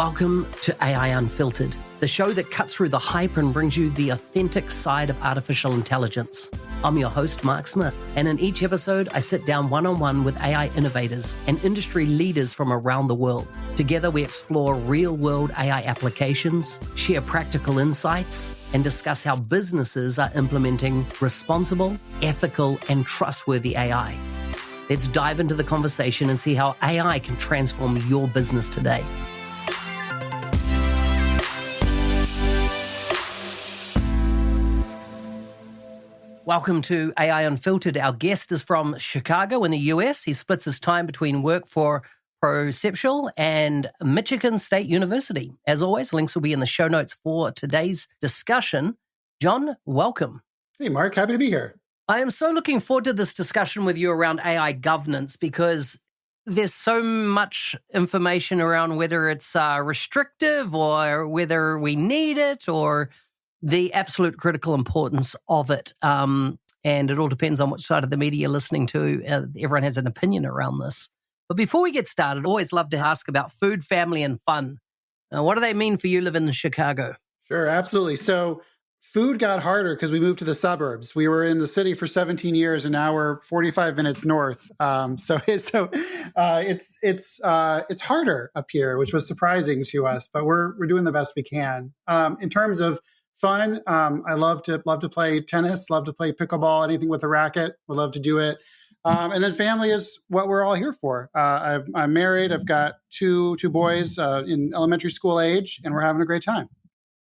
Welcome to AI Unfiltered, the show that cuts through the hype and brings you the authentic side of artificial intelligence. I'm your host, Mark Smith, and in each episode, I sit down one-on-one with AI innovators and industry leaders from around the world. Together, we explore real-world AI applications, share practical insights, and discuss how businesses are implementing responsible, ethical, and trustworthy AI. Let's dive into the conversation and see how AI can transform your business today. Welcome to AI Unfiltered. Our guest is from Chicago in the US. He splits his time between work for Perceptual and Michigan State University. As always, links will be in the show notes for today's discussion. John, welcome. Hey, Mark. Happy to be here. I am so looking forward to this discussion with you around AI governance because there's so much information around whether it's restrictive or whether we need it or the absolute critical importance of it. And it all depends on which side of the media you're listening to. Everyone has an opinion around this. But before we get started, I always love to ask about food, family, and fun. What do they mean for you living in Chicago? Sure, absolutely. So food got harder because we moved to the suburbs. We were in the city for 17 years, and now we're 45 minutes north. So it's harder up here, which was surprising to us. But we're doing the best we can. In terms of fun, I love to play tennis, love to play pickleball, anything with a racket. Would love to do it. And then family is what we're all here for. I'm married. I've got two boys in elementary school age, and we're having a great time.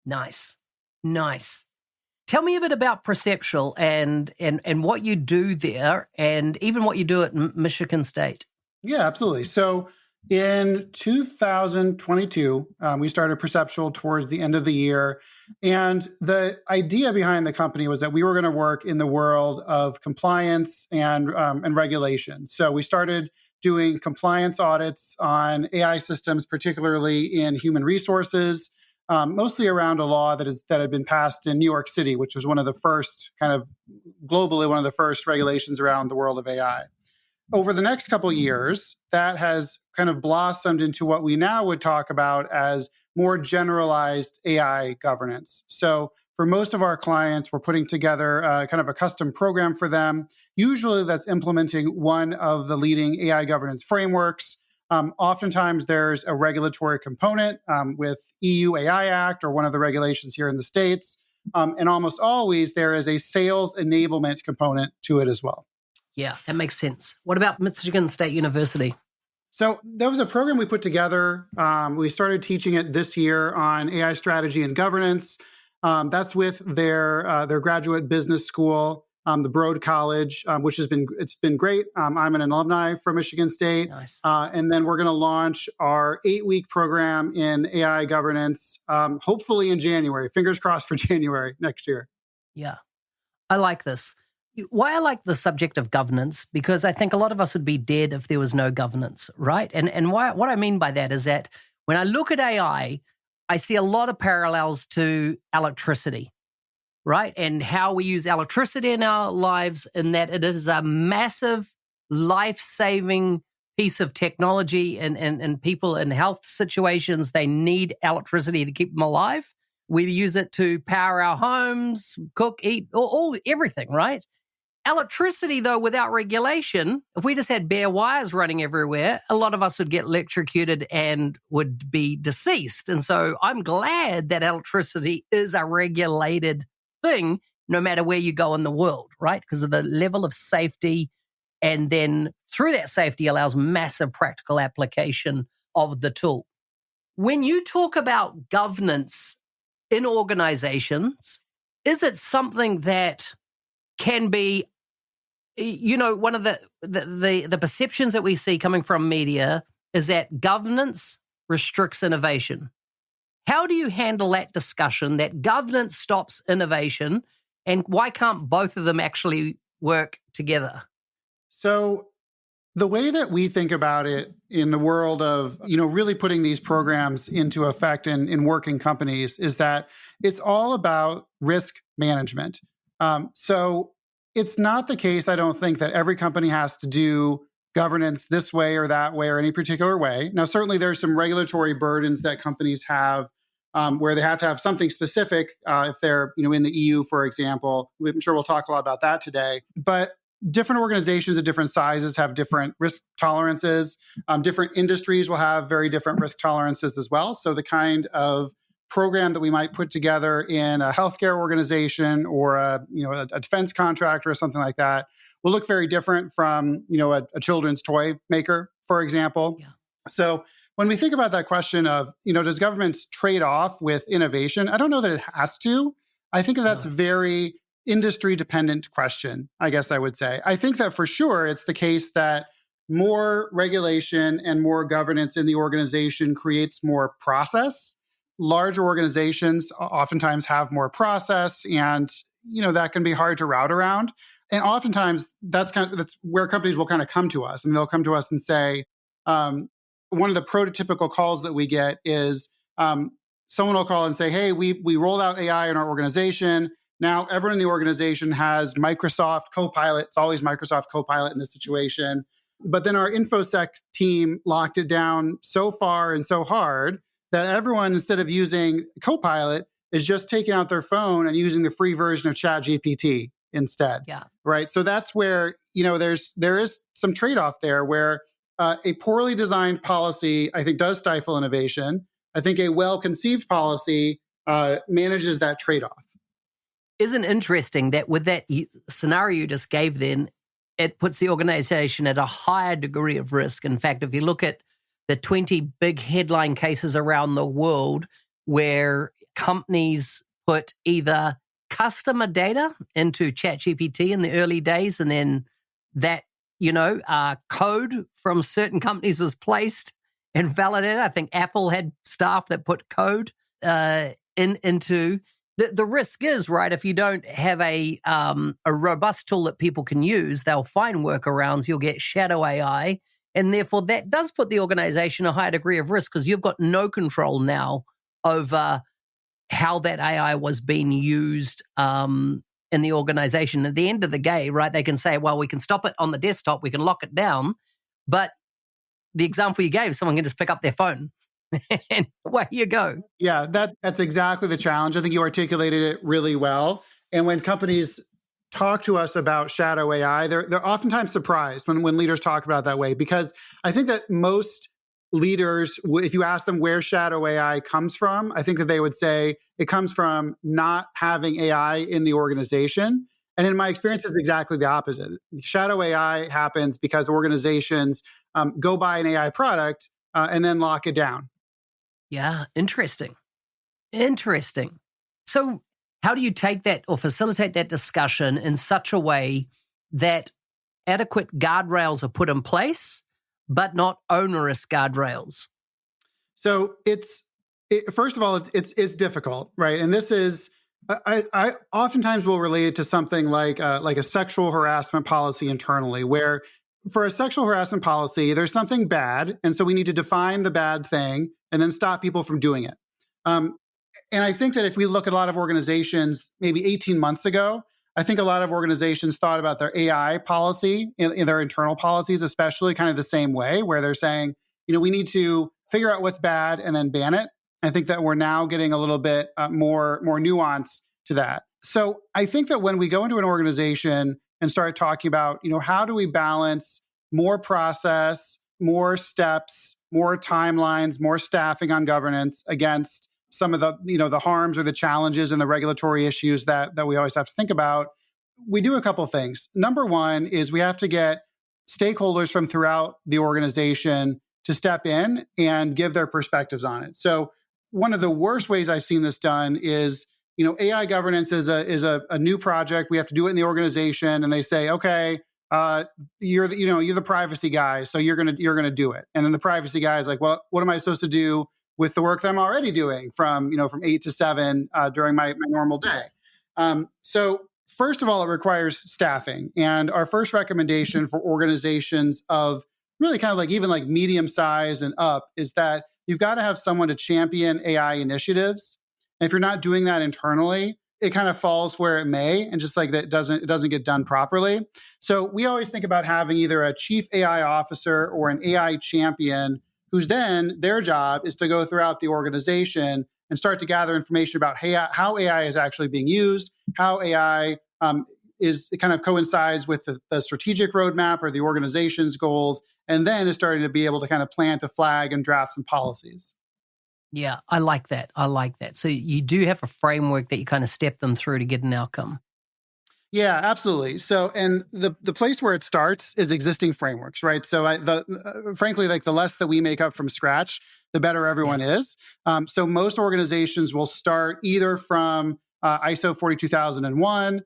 Nice. Tell me a bit about Perceptual and what you do there, and even what you do at Michigan State. Yeah, absolutely. So in 2022, we started Perceptual towards the end of the year. And the idea behind the company was that we were going to work in the world of compliance and regulation. So we started doing compliance audits on AI systems, particularly in human resources, mostly around a law that had been passed in New York City, which was one of the first, kind of globally, one of the first regulations around the world of AI. Over the next couple of years, that has kind of blossomed into what we now would talk about as more generalized AI governance. So for most of our clients, we're putting together kind of a custom program for them. Usually that's implementing one of the leading AI governance frameworks. Oftentimes there's a regulatory component with EU AI Act or one of the regulations here in the States. And almost always there is a sales enablement component to it as well. Yeah, that makes sense. What about Michigan State University? So that was a program we put together. We started teaching it this year on AI strategy and governance. That's with their graduate business school, the Rood College, which it's been great. I'm an alumni from Michigan State. Nice. And then we're going to launch our 8-week program in AI governance, hopefully in January. Fingers crossed for January next year. Yeah, I like this. Why I like the subject of governance, because I think a lot of us would be dead if there was no governance, right? And what I mean by that is that when I look at AI, I see a lot of parallels to electricity, right? And how we use electricity in our lives, in that it is a massive, life-saving piece of technology, and people in health situations, they need electricity to keep them alive. We use it to power our homes, cook, eat, all everything, right? Electricity, though, without regulation, if we just had bare wires running everywhere, a lot of us would get electrocuted and would be deceased. And so I'm glad that electricity is a regulated thing, no matter where you go in the world, right? Because of the level of safety. And then through that safety allows massive practical application of the tool. When you talk about governance in organizations, is it something that can be, one of the perceptions that we see coming from media is that governance restricts innovation. How do you handle that discussion that governance stops innovation, and why can't both of them actually work together? So the way that we think about it in the world of, really putting these programs into effect in working companies is that it's all about risk management. So it's not the case, I don't think, that every company has to do governance this way or that way or any particular way. Now, certainly there's some regulatory burdens that companies have where they have to have something specific if they're in the EU, for example. I'm sure we'll talk a lot about that today. But different organizations of different sizes have different risk tolerances. Different industries will have very different risk tolerances as well. So the kind of program that we might put together in a healthcare organization or a defense contractor or something like that will look very different from a children's toy maker, for example. Yeah. So when we think about that question of does governments trade off with innovation, I don't know that it has to. I think that's a very industry dependent question, I guess I would say. I think that for sure it's the case that more regulation and more governance in the organization creates more process. Larger organizations oftentimes have more process, and that can be hard to route around. And oftentimes that's where companies will kind of come to us, and they'll come to us and say, one of the prototypical calls that we get is someone will call and say, "Hey, we rolled out AI in our organization. Now everyone in the organization has Microsoft Copilot. It's always Microsoft Copilot in this situation. But then our InfoSec team locked it down so far and so hard that everyone, instead of using Copilot, is just taking out their phone and using the free version of ChatGPT instead." Yeah. Right. So that's where, there is some trade-off there where a poorly designed policy, I think, does stifle innovation. I think a well-conceived policy manages that trade-off. Isn't interesting that with that scenario you just gave then, it puts the organization at a higher degree of risk. In fact, if you look at the 20 big headline cases around the world where companies put either customer data into ChatGPT in the early days, and then that, code from certain companies was placed and validated. I think Apple had staff that put code into the risk is, right, if you don't have a robust tool that people can use, they'll find workarounds, you'll get shadow AI, and therefore that does put the organization a higher degree of risk because you've got no control now over how that AI was being used in the organization. At the end of the day, right, they can say, well, we can stop it on the desktop, we can lock it down, but the example you gave, someone can just pick up their phone and away you go. Yeah, that's exactly the challenge. I think you articulated it really well. And when companies talk to us about shadow AI, they're oftentimes surprised when leaders talk about it that way, because I think that most leaders, if you ask them where shadow AI comes from, I think that they would say it comes from not having AI in the organization. And in my experience, it's exactly the opposite. Shadow AI happens because organizations go buy an AI product and then lock it down. Yeah, interesting. So how do you take that or facilitate that discussion in such a way that adequate guardrails are put in place, but not onerous guardrails? So first of all, it's difficult, right? And this is, I oftentimes will relate it to something like a sexual harassment policy internally, where for a sexual harassment policy, there's something bad, and so we need to define the bad thing and then stop people from doing it. And I think that if we look at a lot of organizations, maybe 18 months ago, I think a lot of organizations thought about their AI policy in their internal policies, especially kind of the same way, where they're saying, we need to figure out what's bad and then ban it. I think that we're now getting a little bit more nuance to that. So I think that when we go into an organization and start talking about, how do we balance more process, more steps, more timelines, more staffing on governance against some of the, the harms or the challenges and the regulatory issues that we always have to think about, we do a couple of things. Number one is we have to get stakeholders from throughout the organization to step in and give their perspectives on it. So one of the worst ways I've seen this done is, AI governance is a new project. We have to do it in the organization, and they say, okay, you're the privacy guy, so you're gonna do it. And then the privacy guy is like, well, what am I supposed to do with the work that I'm already doing from 8 to 7 during my normal day? So first of all, it requires staffing. And our first recommendation for organizations of really kind of like even like medium size and up is that you've got to have someone to champion AI initiatives. And if you're not doing that internally, it kind of falls where it may, and just like that it doesn't get done properly. So we always think about having either a chief AI officer or an AI champion, who's then their job is to go throughout the organization and start to gather information about how AI is actually being used, how AI is it kind of coincides with the strategic roadmap or the organization's goals, and then is starting to be able to kind of plant a flag and draft some policies. Yeah, I like that. I like that. So you do have a framework that you kind of step them through to get an outcome. Yeah, absolutely. So, and the place where it starts is existing frameworks, right? So, frankly, like the less that we make up from scratch, the better everyone is. So, most organizations will start either from ISO 42001,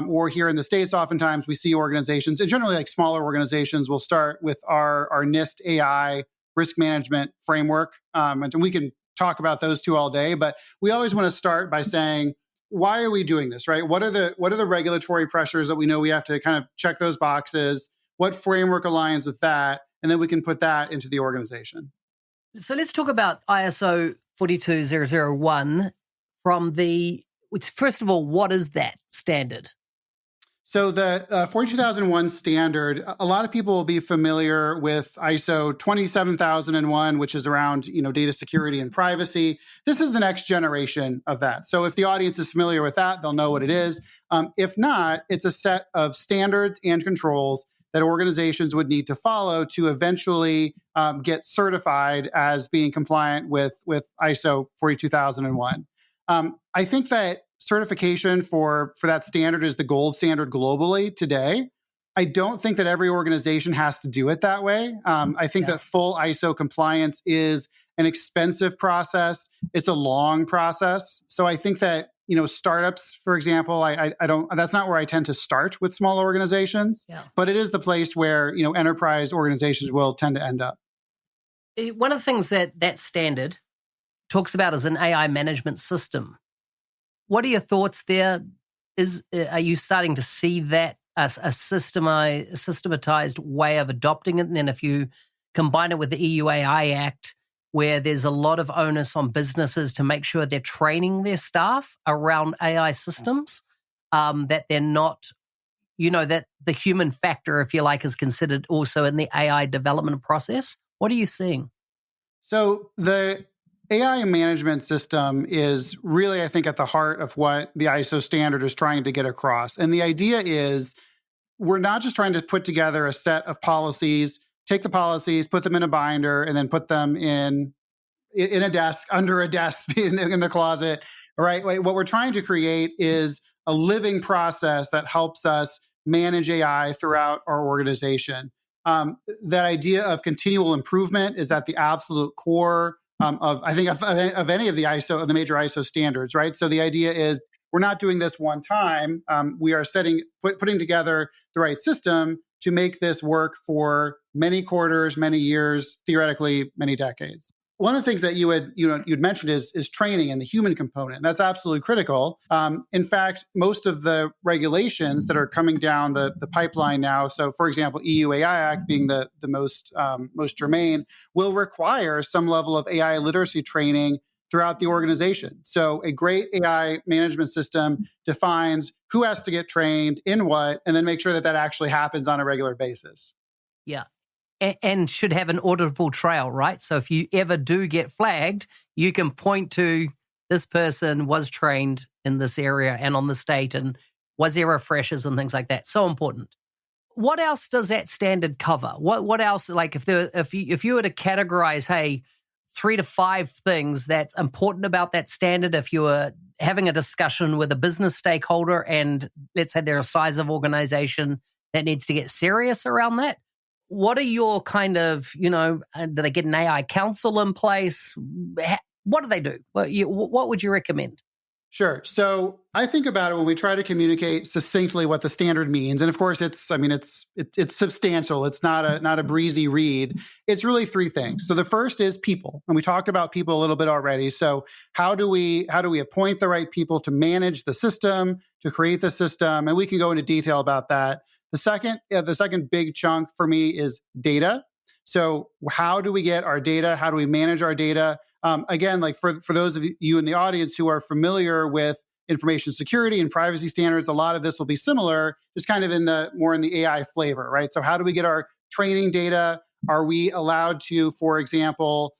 or here in the States, oftentimes we see organizations, and generally like smaller organizations, will start with our NIST AI risk management framework, and we can talk about those two all day. But we always want to start by saying, why are we doing this, right? What are the regulatory pressures that we know we have to kind of check those boxes? What framework aligns with that? And then we can put that into the organization. So let's talk about ISO 42001 first of all, what is that standard? So the 42001 standard, a lot of people will be familiar with ISO 27001, which is around data security and privacy. This is the next generation of that. So if the audience is familiar with that, they'll know what it is. If not, it's a set of standards and controls that organizations would need to follow to eventually get certified as being compliant with ISO 42001. I think that certification for that standard is the gold standard globally today. I don't think that every organization has to do it that way. I think that full ISO compliance is an expensive process. It's a long process. So I think that, startups, for example, I don't, that's not where I tend to start with small organizations, but it is the place where, enterprise organizations will tend to end up. One of the things that standard talks about is an AI management system. What are your thoughts there? Are you starting to see that as a systematized way of adopting it? And then if you combine it with the EU AI Act, where there's a lot of onus on businesses to make sure they're training their staff around AI systems, that they're not, that the human factor, if you like, is considered also in the AI development process. What are you seeing? So the AI management system is really, I think, at the heart of what the ISO standard is trying to get across. And the idea is we're not just trying to put together a set of policies, take the policies, put them in a binder, and then put them in a desk, under a desk, in the closet, right? What we're trying to create is a living process that helps us manage AI throughout our organization. That idea of continual improvement is at the absolute core of any of the ISO, of the major ISO standards, right? So the idea is we're not doing this one time. We are putting together the right system to make this work for many quarters, many years, theoretically many decades. One of the things that you'd mentioned is training and the human component. That's absolutely critical. In fact, most of the regulations that are coming down the pipeline now, so for example, EU AI Act being the most germane, will require some level of AI literacy training throughout the organization. So a great AI management system defines who has to get trained in what, and then make sure that actually happens on a regular basis. Yeah. And should have an auditable trail, right? So if you ever do get flagged, you can point to this person was trained in this area and on this date, and was there refreshers and things like that. So important. What else does that standard cover? What else? Like if you were to categorize, hey, 3 to 5 things that's important about that standard, if you were having a discussion with a business stakeholder and let's say they're a size of organization that needs to get serious around that, what are your kind of, do they get an AI council in place? What do they do? What would you recommend? Sure. So I think about it when we try to communicate succinctly what the standard means. And of course, it's substantial. It's not a breezy read. It's really 3 things. So the first is people. And we talked about people a little bit already. So how do we appoint the right people to manage the system, to create the system? And we can go into detail about that. The second big chunk for me is data. So how do we get our data? How do we manage our data? Again, like for those of you in the audience who are familiar with information security and privacy standards. A lot of this will be similar, just kind of in the more in the AI flavor, right? So how do we get our training data? Are we allowed to, for example,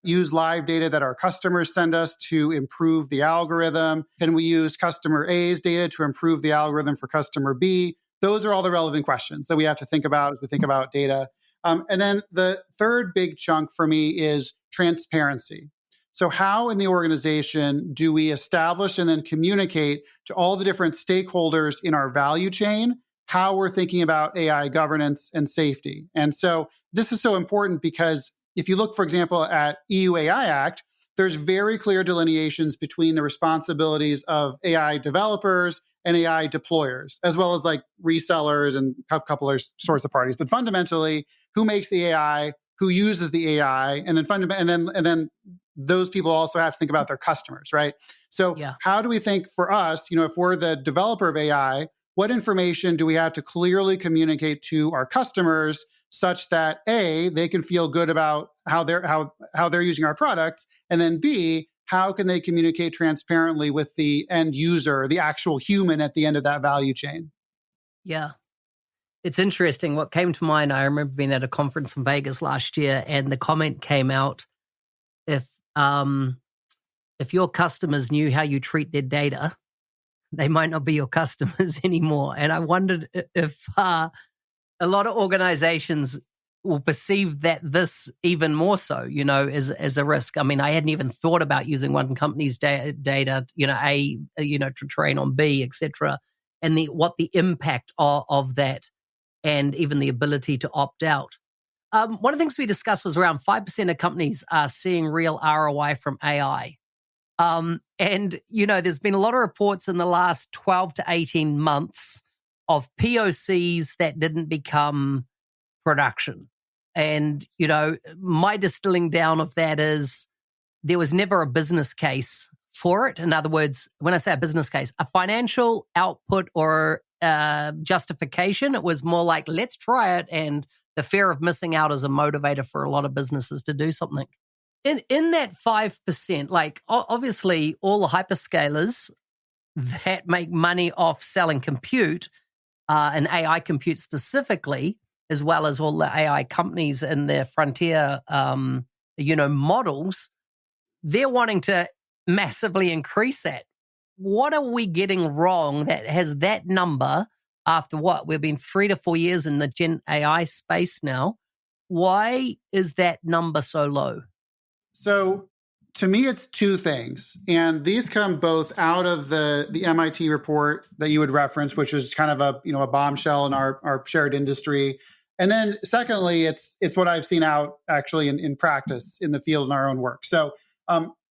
use live data that our customers send us to improve the algorithm? Can we use customer A's data to improve the algorithm for customer B? Those are all the relevant questions that we have to think about as we think about data. And then the third big chunk for me is transparency. So how in the organization do we establish and then communicate to all the different stakeholders in our value chain how we're thinking about AI governance and safety? And so this is so important because if you look, for example, at EU AI Act, there's very clear delineations between the responsibilities of AI developers and AI deployers, as well as like resellers and a couple of sorts of parties. But fundamentally, who makes the AI, who uses the AI, and then those people also have to think about their customers, right? So how do we think for us, if we're the developer of AI, what information do we have to clearly communicate to our customers such that A, they can feel good about how they're using our products, and then B, how can they communicate transparently with the end user, the actual human at the end of that value chain? Yeah. It's interesting. What came to mind, I remember being at a conference in Vegas last year, and the comment came out, if your customers knew how you treat their data, they might not be your customers anymore. And I wondered if a lot of organizations will perceive that this even more so, as a risk. I mean, I hadn't even thought about using one company's data, to train on B, etc., and what the impact of that, and even the ability to opt out. One of the things we discussed was around 5% of companies are seeing real ROI from AI. And, there's been a lot of reports in the last 12 to 18 months of POCs that didn't become production. And, my distilling down of that is there was never a business case for it. In other words, when I say a business case, a financial output or justification, it was more like, let's try it. And the fear of missing out is a motivator for a lot of businesses to do something. In that 5%, like obviously all the hyperscalers that make money off selling compute, and AI compute specifically, as well as all the AI companies and their frontier, models, they're wanting to massively increase that. What are we getting wrong that has that number after what? We've been 3 to 4 years in the Gen AI space now. Why is that number so low? So to me, it's two things. And these come both out of the MIT report that you would reference, which is kind of a bombshell in our shared industry. And then secondly, it's what I've seen out actually in practice in the field in our own work. So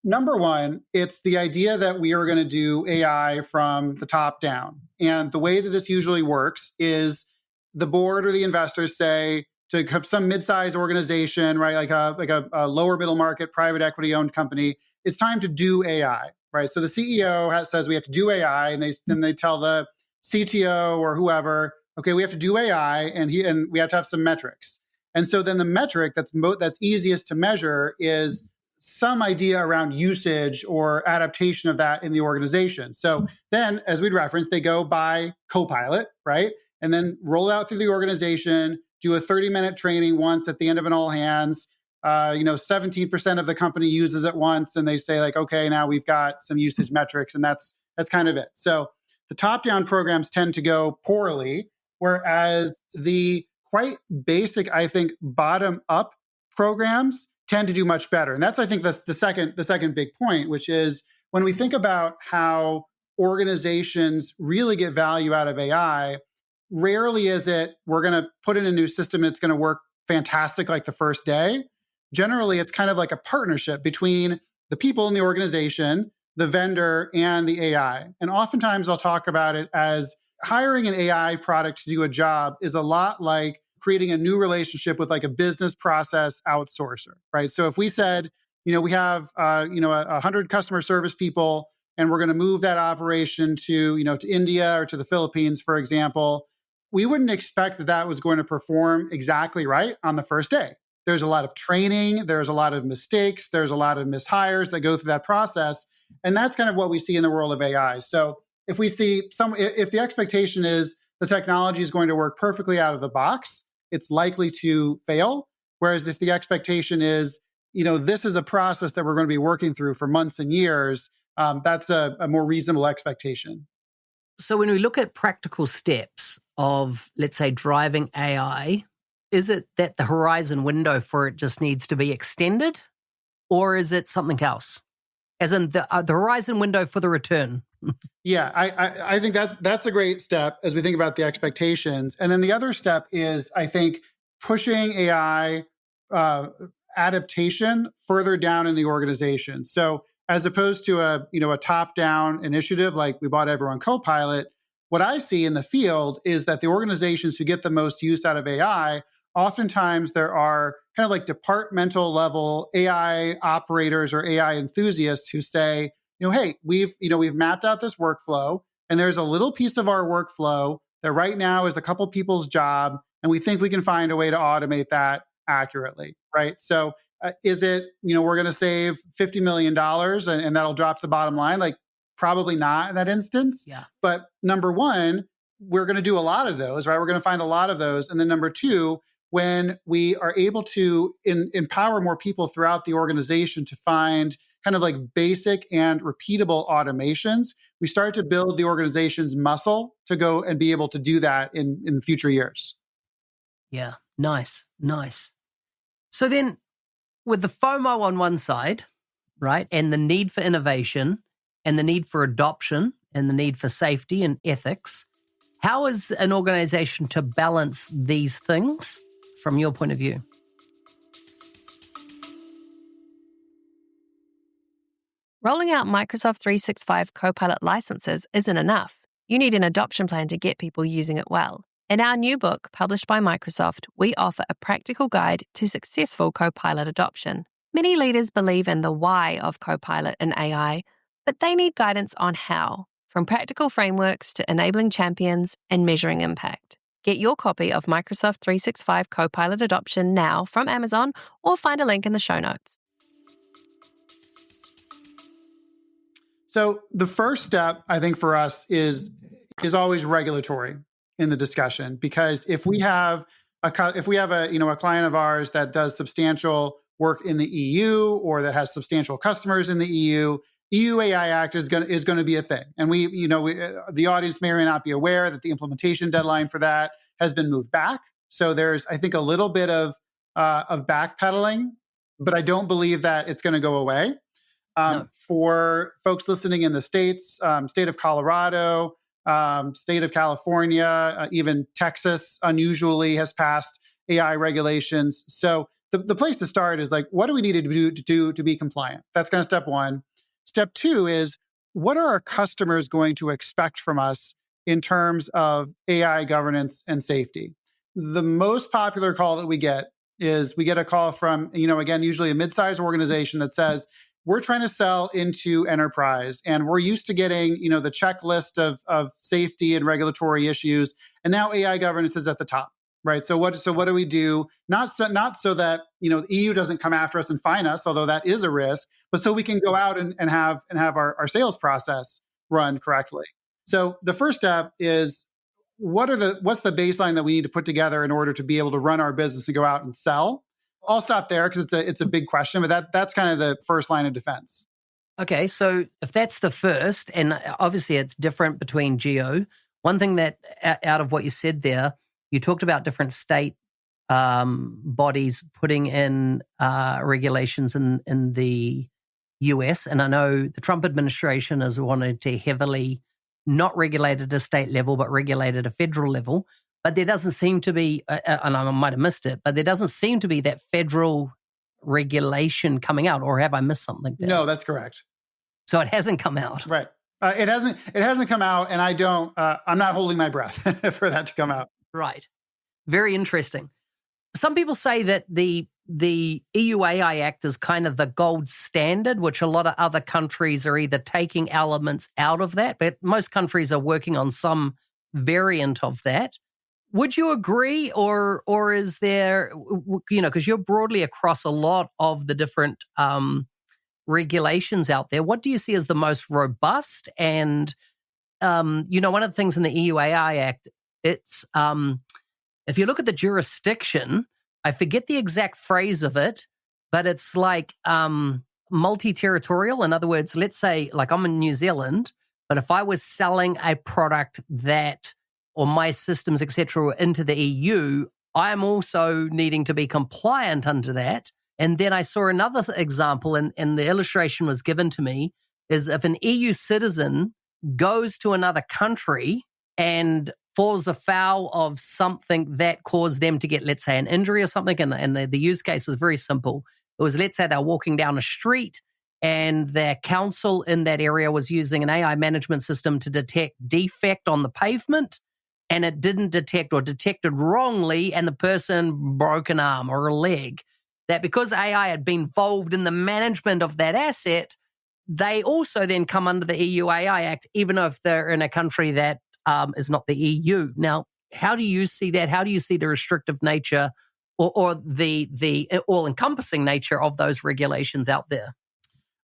number one, it's the idea that we are going to do AI from the top down. And the way that this usually works is the board or the investors say to some mid-sized organization, right, like a lower middle market, private equity owned company, it's time to do AI, right? So the CEO says we have to do AI, and they tell the CTO or whoever, okay, we have to do AI, and we have to have some metrics. And so then the metric that's easiest to measure is some idea around usage or adaptation of that in the organization. So then, as we'd referenced, they go buy Copilot, right? And then roll out through the organization, do a 30-minute training once at the end of an all hands. 17% of the company uses it once, and they say like, okay, now we've got some usage metrics, and that's kind of it. So the top-down programs tend to go poorly, whereas the quite basic, I think, bottom-up programs tend to do much better. And that's, I think, that's the second big point, which is when we think about how organizations really get value out of AI, rarely is it we're going to put in a new system and it's going to work fantastic like the first day. Generally, it's kind of like a partnership between the people in the organization, the vendor, and the AI. And oftentimes I'll talk about it as hiring an AI product to do a job is a lot like creating a new relationship with like a business process outsourcer, right? So if we said, we have 100 customer service people, and we're going to move that operation to India or to the Philippines, for example, we wouldn't expect that was going to perform exactly right on the first day. There's a lot of training, there's a lot of mistakes, there's a lot of mishires that go through that process. And that's kind of what we see in the world of AI. So if the expectation is the technology is going to work perfectly out of the box, it's likely to fail. Whereas if the expectation is, this is a process that we're going to be working through for months and years, that's a more reasonable expectation. So when we look at practical steps of, let's say, driving AI, is it that the horizon window for it just needs to be extended, or is it something else? As in the horizon window for the return? Yeah, I think that's a great step as we think about the expectations. And then the other step is, I think, pushing AI adaptation further down in the organization. So as opposed to a top-down initiative like we bought everyone Copilot, what I see in the field is that the organizations who get the most use out of AI, oftentimes there are kind of like departmental level AI operators or AI enthusiasts who say, hey, we've mapped out this workflow, and there's a little piece of our workflow that right now is a couple people's job, and we think we can find a way to automate that accurately, right? So is it, we're going to save $50 million and that'll drop the bottom line? Like, probably not in that instance. Yeah. But number one, we're going to do a lot of those, right? We're going to find a lot of those. And then number two, when we are able to empower more people throughout the organization to find kind of like basic and repeatable automations, we start to build the organization's muscle to go and be able to do that in future years. Yeah, nice. So then with the FOMO on one side, right, and the need for innovation and the need for adoption and the need for safety and ethics, how is an organization to balance these things from your point of view? Rolling out Microsoft 365 Copilot licenses isn't enough. You need an adoption plan to get people using it well. In our new book, published by Microsoft, we offer a practical guide to successful Copilot adoption. Many leaders believe in the why of Copilot and AI, but they need guidance on how, from practical frameworks to enabling champions and measuring impact. Get your copy of Microsoft 365 Copilot Adoption now from Amazon or find a link in the show notes. So the first step, I think, for us is always regulatory in the discussion, because if we have a client of ours that does substantial work in the EU or that has substantial customers in the EU AI Act is going to be a thing. And the audience may or may not be aware that the implementation deadline for that has been moved back. So there's, I think, a little bit of backpedaling, but I don't believe that it's going to go away. No. For folks listening in the States, state of Colorado, state of California, even Texas unusually has passed AI regulations. So the place to start is like, what do we need to do to be compliant? That's kind of step one. Step two is, what are our customers going to expect from us in terms of AI governance and safety? The most popular call that we get is we get a call from, again, usually a mid-sized organization that says, we're trying to sell into enterprise, and we're used to getting, the checklist of safety and regulatory issues, and now AI governance is at the top, right? So what do we do? Not so that the EU doesn't come after us and fine us, although that is a risk, but so we can go out and have our sales process run correctly. So the first step is, what's the baseline that we need to put together in order to be able to run our business and go out and sell? I'll stop there because it's a big question, but that's kind of the first line of defense. Okay, so if that's the first, and obviously it's different between geo, one thing that out of what you said there, you talked about different state bodies putting in regulations in the US, and I know the Trump administration has wanted to heavily not regulate at a state level, but regulate at a federal level. But there doesn't seem to be, and I might have missed it, but there doesn't seem to be that federal regulation coming out, or have I missed something there? No, that's correct. So it hasn't come out. Right. It hasn't come out, and I'm not holding my breath for that to come out. Right. Very interesting. Some people say that the EU AI Act is kind of the gold standard, which a lot of other countries are either taking elements out of that, but most countries are working on some variant of that. Would you agree, or is there, because you're broadly across a lot of the different regulations out there, what do you see as the most robust? And, one of the things in the EU AI Act, it's, if you look at the jurisdiction, I forget the exact phrase of it, but it's like multi-territorial. In other words, let's say like I'm in New Zealand, but if I was selling a product that, or my systems, etc., were into the EU, I'm also needing to be compliant under that. And then I saw another example, and the illustration was given to me, is if an EU citizen goes to another country and falls afoul of something that caused them to get, let's say, an injury or something, and the use case was very simple. It was, let's say they're walking down a street and their council in that area was using an AI management system to detect defect on the pavement, and it didn't detect or detected wrongly, and the person broke an arm or a leg. That because AI had been involved in the management of that asset, they also then come under the EU AI Act, even if they're in a country that is not the EU. Now, how do you see that? How do you see the restrictive nature or the all-encompassing nature of those regulations out there?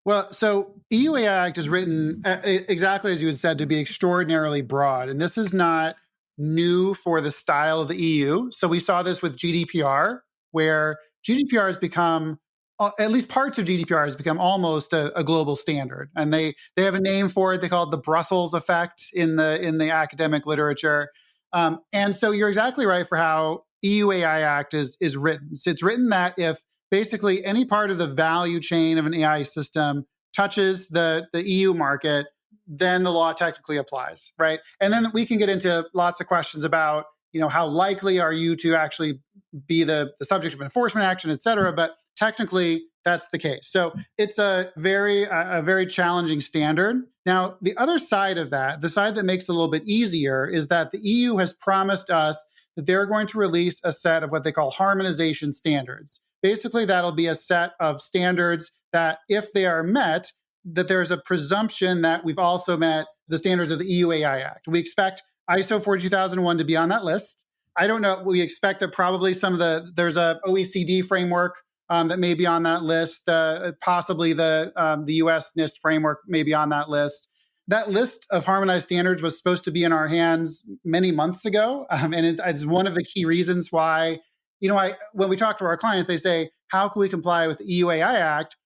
Well, so EU AI Act is written exactly as you had said, to be extraordinarily broad. And this is not new for the style of the EU. So we saw this with GDPR, where GDPR has become, at least parts of GDPR has become almost a global standard. And they have a name for it. They call it the Brussels effect in the academic literature. And so you're exactly right for how EU AI Act is written. So it's written that if basically any part of the value chain of an AI system touches the EU market, then the law technically applies, right? And then we can get into lots of questions about, how likely are you to actually be the subject of enforcement action, et cetera. But technically, that's the case. So it's a very challenging standard. Now, the other side of that, the side that makes it a little bit easier, is that the EU has promised us that they're going to release a set of what they call harmonization standards. Basically, that'll be a set of standards that, if they are met, that there's a presumption that we've also met the standards of the EU AI Act. We expect ISO 42001 to be on that list. I don't know. We expect that probably there's a OECD framework that may be on that list. Possibly the US NIST framework may be on that list. That list of harmonized standards was supposed to be in our hands many months ago. And it's one of the key reasons why, when we talk to our clients, they say, how can we comply with the EU AI Act?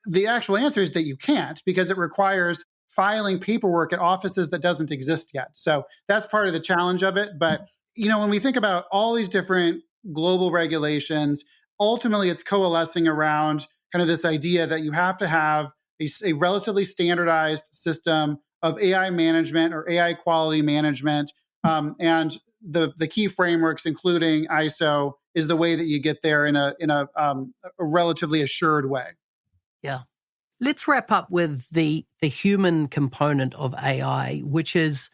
The actual answer is that you can't, because it requires filing paperwork at offices that doesn't exist yet. So that's part of the challenge of it. But, when we think about all these different global regulations, ultimately it's coalescing around kind of this idea that you have to have a relatively standardized system of AI management or AI quality management. And the key frameworks, including ISO, is the way that you get there in a relatively assured way. Yeah. Let's wrap up with the human component of AI, which is,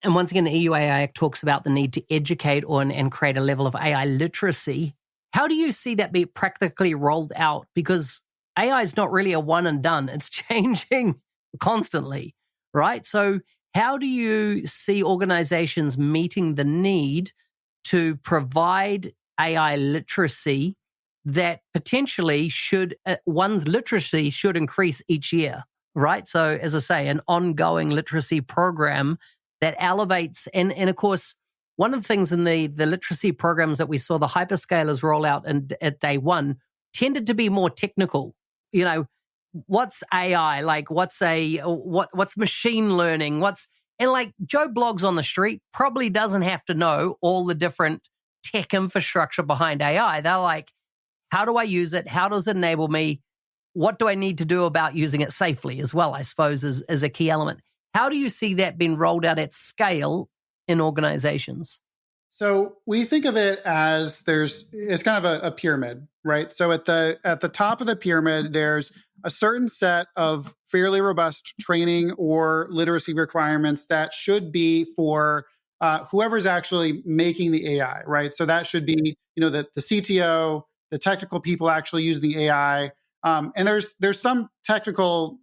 and once again, the EU AI Act talks about the need to educate on and create a level of AI literacy. How do you see that be practically rolled out? Because AI is not really a one and done. It's changing constantly, right? So how do you see organizations meeting the need to provide AI literacy that potentially one's literacy should increase each year, right? So as I say, an ongoing literacy program that elevates, and of course, one of the things in the literacy programs that we saw the hyperscalers roll out at day one tended to be more technical. What's AI? Like what's machine learning? And like Joe Blogs on the street probably doesn't have to know all the different tech infrastructure behind AI. They're like, how do I use it? How does it enable me? What do I need to do about using it safely as well, I suppose, is a key element. How do you see that being rolled out at scale in organizations? So we think of it as it's kind of a pyramid, right? So at the top of the pyramid, there's a certain set of fairly robust training or literacy requirements that should be for whoever's actually making the AI, right? So that should be, the CTO, the technical people actually use the AI, and there's some technical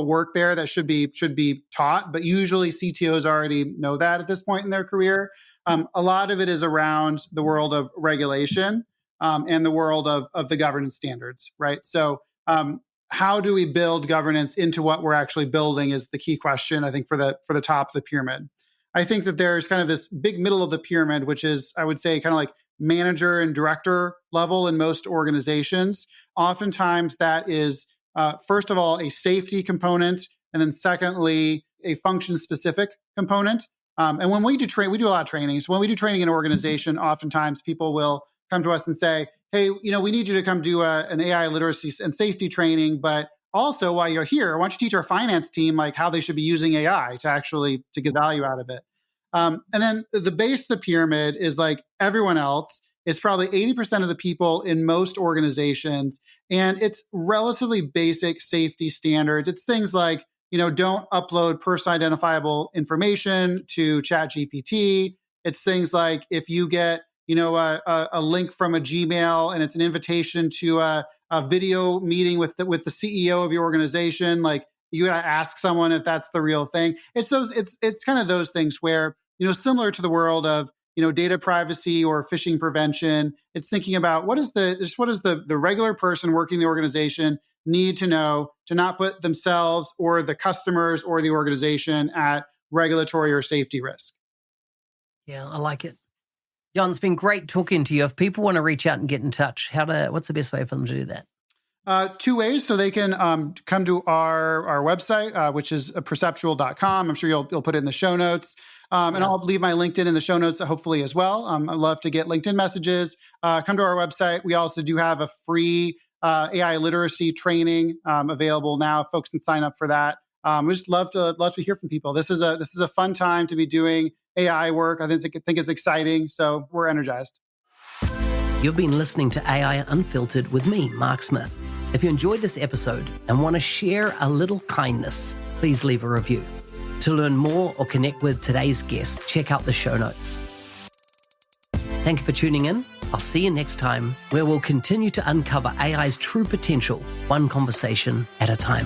work there that should be taught, but usually CTOs already know that at this point in their career. A lot of it is around the world of regulation and the world of the governance standards, right? So how do we build governance into what we're actually building is the key question, I think, for the top of the pyramid. I think that there's kind of this big middle of the pyramid, which is, I would say, kind of like manager and director level in most organizations. Oftentimes that is, first of all, a safety component, and then secondly, a function-specific component. And when we do we do a lot of training. So when we do training in an organization, oftentimes people will come to us and say, hey, we need you to come do an AI literacy and safety training, but also while you're here, why don't you teach our finance team like how they should be using AI to get value out of it. And then the base of the pyramid is like everyone else. It's probably 80% of the people in most organizations. And it's relatively basic safety standards. It's things like, don't upload personally identifiable information to ChatGPT. It's things like if you get, a link from a Gmail and it's an invitation to a video meeting with the CEO of your organization, like you got to ask someone if that's the real thing. It's kind of those things where, similar to the world of, data privacy or phishing prevention, it's thinking about what does the regular person working in the organization need to know to not put themselves or the customers or the organization at regulatory or safety risk. Yeah, I like it. John, it's been great talking to you. If people want to reach out and get in touch, what's the best way for them to do that? Two ways. So they can come to our website, which is perceptual.com. I'm sure you'll put it in the show notes. And I'll leave my LinkedIn in the show notes hopefully as well. I'd love to get LinkedIn messages. Come to our website. We also do have a free AI literacy training available now. Folks can sign up for that. We just love to hear from people. This is a fun time to be doing AI work. I think it's exciting. So we're energized. You've been listening to AI Unfiltered with me, Mark Smith. If you enjoyed this episode and want to share a little kindness, please leave a review. To learn more or connect with today's guest, check out the show notes. Thank you for tuning in. I'll see you next time, where we'll continue to uncover AI's true potential, one conversation at a time.